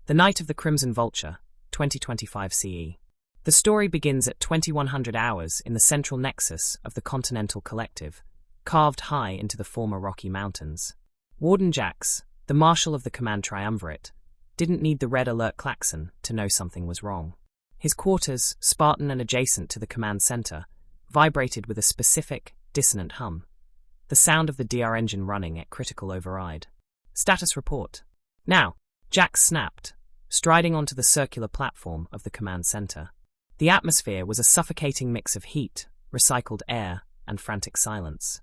The Night of the Crimson Vulture, 2025 CE. The story begins at 2100 hours in the central nexus of the Continental Collective, carved high into the former Rocky Mountains. Warden Jax, the marshal of the Command Triumvirate, didn't need the red alert klaxon to know something was wrong. His quarters, Spartan and adjacent to the command center, vibrated with a specific, dissonant hum, the sound of the DR engine running at critical override. Status report. Now, Jax snapped, striding onto the circular platform of the command center. The atmosphere was a suffocating mix of heat, recycled air, and frantic silence.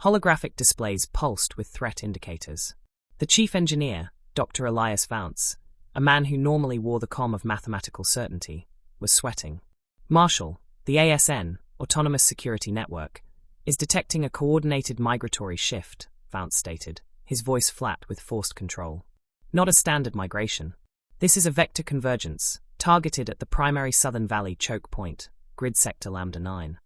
Holographic displays pulsed with threat indicators. The chief engineer, Dr. Elias Vance, a man who normally wore the calm of mathematical certainty, was sweating. Marshal, the ASN, Autonomous Security Network, is detecting a coordinated migratory shift, Vance stated, his voice flat with forced control. Not a standard migration. This is a vector convergence, targeted at the primary Southern Valley choke point, grid sector Lambda 9.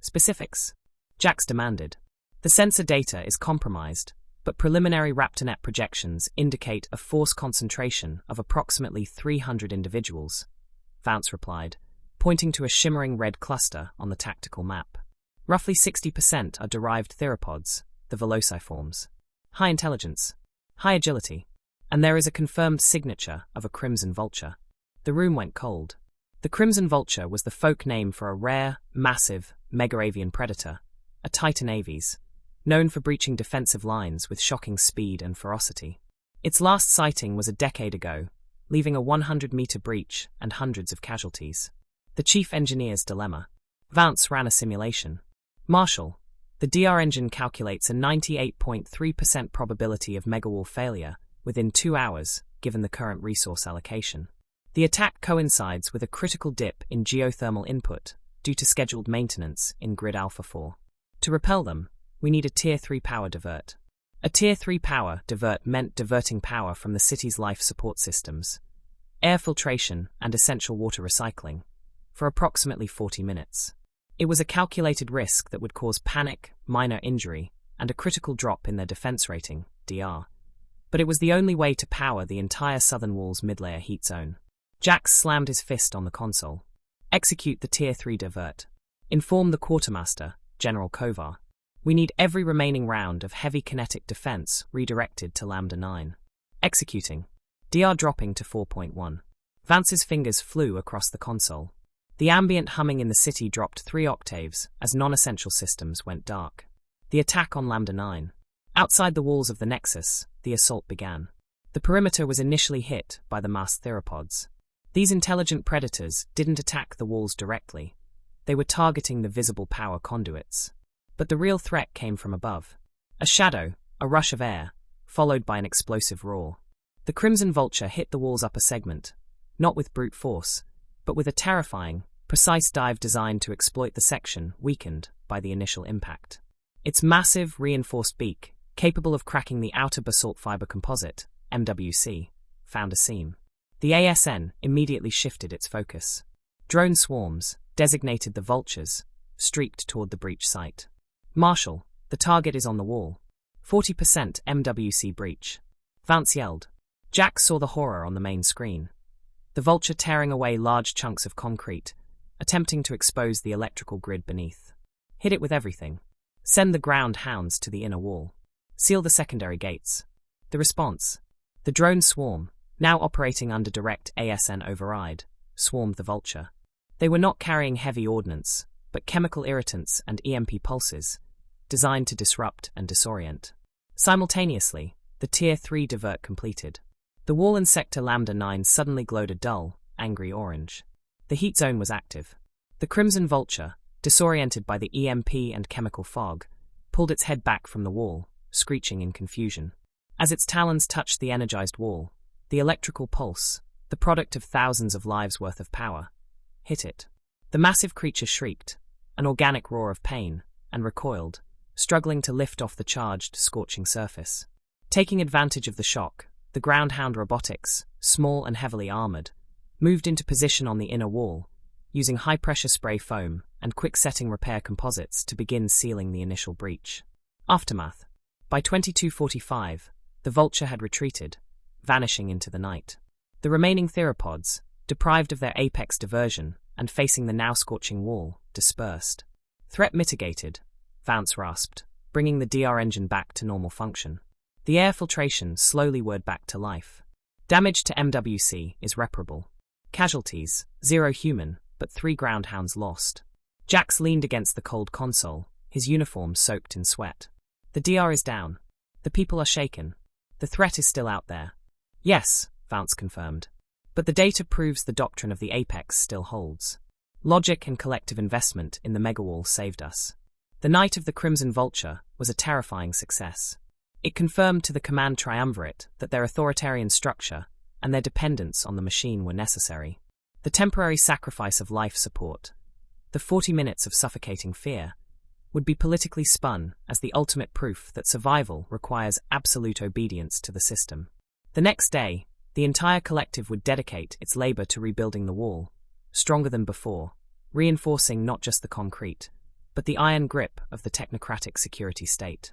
Specifics. Jax demanded. The sensor data is compromised, but preliminary RaptorNet projections indicate a force concentration of approximately 300 individuals, Vance replied, pointing to a shimmering red cluster on the tactical map. Roughly 60% are derived theropods, the velociforms. High intelligence, high agility, and there is a confirmed signature of a Crimson Vulture. The room went cold. The Crimson Vulture was the folk name for a rare, massive, mega-avian predator, a Titan aves, known for breaching defensive lines with shocking speed and ferocity. Its last sighting was a decade ago, leaving a 100-meter breach and hundreds of casualties. The chief engineer's dilemma. Vance ran a simulation. Marshal, the DR engine calculates a 98.3% probability of megawall failure within 2 hours, given the current resource allocation. The attack coincides with a critical dip in geothermal input due to scheduled maintenance in Grid Alpha 4. To repel them, we need a Tier 3 power divert. A Tier 3 power divert meant diverting power from the city's life support systems, air filtration and essential water recycling, for approximately 40 minutes. It was a calculated risk that would cause panic, minor injury, and a critical drop in their defense rating, DR. But it was the only way to power the entire southern wall's mid-layer heat zone. Jax slammed his fist on the console. Execute the Tier 3 divert. Inform the quartermaster, General Kovar. We need every remaining round of heavy kinetic defense redirected to Lambda 9. Executing. DR dropping to 4.1. Vance's fingers flew across the console. The ambient humming in the city dropped 3 octaves as non-essential systems went dark. The attack on Lambda 9. Outside the walls of the Nexus, the assault began. The perimeter was initially hit by the masked theropods. These intelligent predators didn't attack the walls directly. They were targeting the visible power conduits. But the real threat came from above. A shadow, a rush of air, followed by an explosive roar. The Crimson Vulture hit the wall's upper segment, not with brute force, but with a terrifying, precise dive designed to exploit the section weakened by the initial impact. Its massive, reinforced beak, capable of cracking the outer basalt fiber composite, MWC, found a seam. The ASN immediately shifted its focus. Drone swarms, designated the Vultures, streaked toward the breach site. Marshal, the target is on the wall. 40% MWC breach. Vance yelled. Jax saw the horror on the main screen. The Vulture tearing away large chunks of concrete, attempting to expose the electrical grid beneath. Hit it with everything. Send the ground hounds to the inner wall. Seal the secondary gates. The response. The drone swarm, now operating under direct ASN override, swarmed the Vulture. They were not carrying heavy ordnance, but chemical irritants and EMP pulses, designed to disrupt and disorient. Simultaneously, the Tier 3 divert completed. The wall in Sector Lambda 9 suddenly glowed a dull, angry orange. The heat zone was active. The Crimson Vulture, disoriented by the EMP and chemical fog, pulled its head back from the wall, screeching in confusion. As its talons touched the energized wall, the electrical pulse, the product of thousands of lives' worth of power, hit it. The massive creature shrieked, an organic roar of pain, and recoiled, struggling to lift off the charged, scorching surface. Taking advantage of the shock, the Groundhound robotics, small and heavily armored, moved into position on the inner wall, using high-pressure spray foam and quick-setting repair composites to begin sealing the initial breach. Aftermath. By 2245, the Vulture had retreated, vanishing into the night. The remaining theropods, deprived of their apex diversion and facing the now scorching wall, dispersed. Threat mitigated, Vance rasped, bringing the DR engine back to normal function. The air filtration slowly whirred back to life. Damage to MWC is reparable. Casualties, 0 human, but 3 ground hounds lost. Jax leaned against the cold console, his uniform soaked in sweat. The DR is down. The people are shaken. The threat is still out there. Yes, Vance confirmed. But the data proves the doctrine of the apex still holds. Logic and collective investment in the megawall saved us. The night of the Crimson Vulture was a terrifying success. It confirmed to the command triumvirate that their authoritarian structure and their dependence on the machine were necessary. The temporary sacrifice of life support, the 40 minutes of suffocating fear, would be politically spun as the ultimate proof that survival requires absolute obedience to the system. The next day, the entire collective would dedicate its labor to rebuilding the wall, stronger than before, reinforcing not just the concrete, but the iron grip of the technocratic security state.